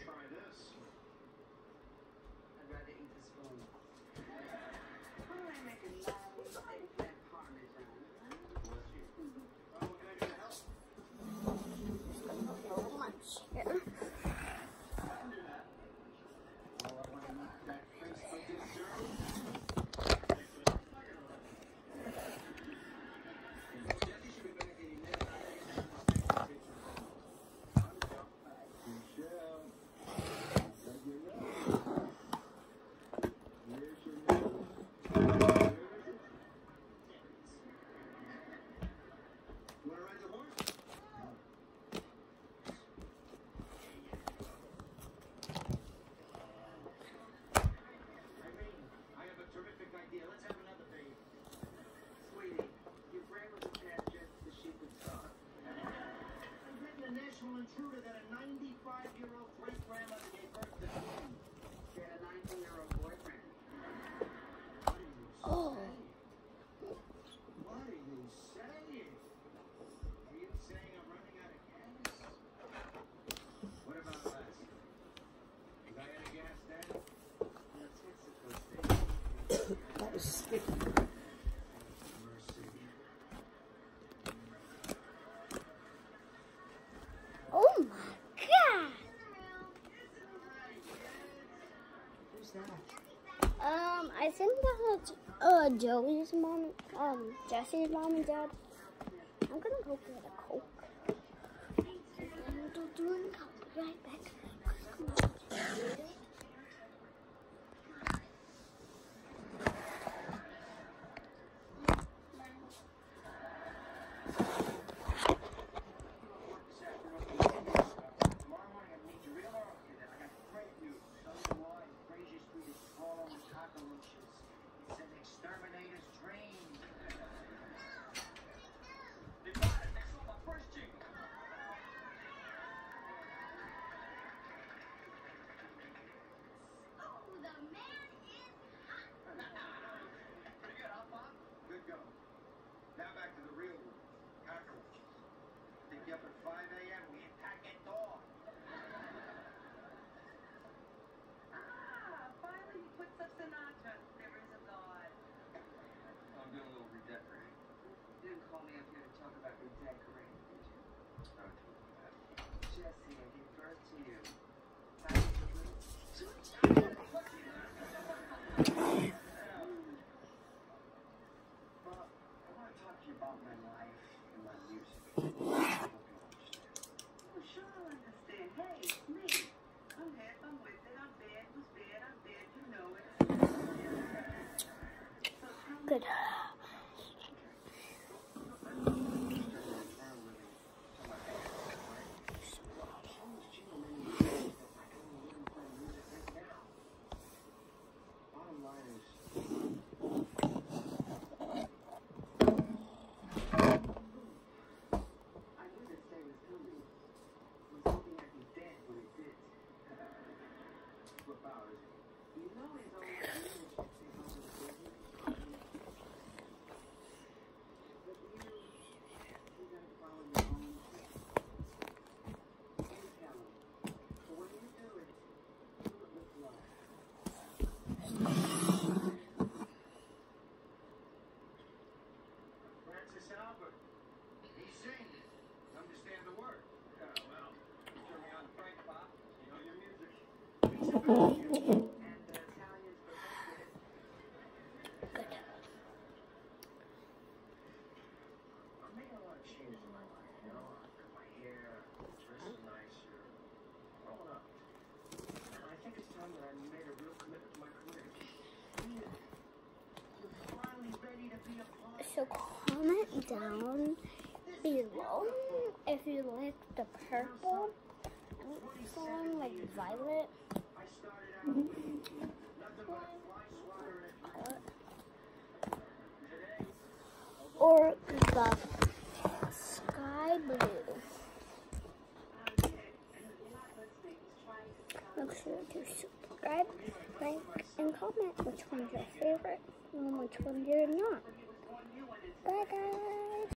try this. I'd rather eat the spoon. Why don't I make a nice eggplant parmesan? Bless you. Oh, what can I do to help? So much here. Oh, I want to eat that face for dessert. Jesse should be back any minute. Michelle. Here's your nose. Want to ride the horse? Irene, I have a terrific idea. Let's have another baby. Sweetie, your brain was attached just to the sheep and saw. I've written a national intruder that a 95-year-old great-grandmother gave birth to twins. She had a 19-year-old boyfriend. What are you Oh. saying? What are you saying? Are you saying I'm running out of gas? What about last? Was I out of gas then? Let's fix it for a stage. That was sticky. Mercy. Oh my god! Who's that? I think that's Joey's mom, Jesse's mom and dad. I'm gonna go get a Coke. And I'll do it. I'll be right back. Come on. Tomorrow morning I need you real early. I got great news. Sunday Wine, Fraser Street is crawling with cockroaches. It's an exterminator's dream. They got it. They saw my first jingle. Oh, the man is Pretty good, huh, Pop? Good going. Now back to the real world. Cockroaches. Pick you up at 5 a.m. We attack at dawn. Finally he puts up Sinatra. There is a God. I'm doing a little redecorating. You didn't call me up here to talk about redecorating, did you? Jesse, I gave birth to you. Bob, I want to talk to you about my life and my music. I hope you understand. Well, sure I'll understand. Hey, it's me. I'm hip, I'm with it, I'm bad, was bad, I'm dead, you know it. So tell me, good. Bottom line is, I knew this day was coming. I was hoping I'd be dead when it did. what power is it? You know he's always doing this to take over the business. But you gotta follow your own path. You tell him. But when you do it with love. Francis Albert. He sings. Understand the word. Yeah, well, turn me on the Frank Pop. You know your music. And Italians perfected it. I'm making a lot of changes in my life, you know? I cut my hair, dressing nicer, growing up. And I think it's time that I made a real commitment to my career. You're finally ready to be a part. So comment down below if you like the purple song, like violet, I started out with nothing but a fly swatter and today, or the sky blue. Make sure to subscribe, like, and comment which one's your favorite and which one you're not. Bye guys.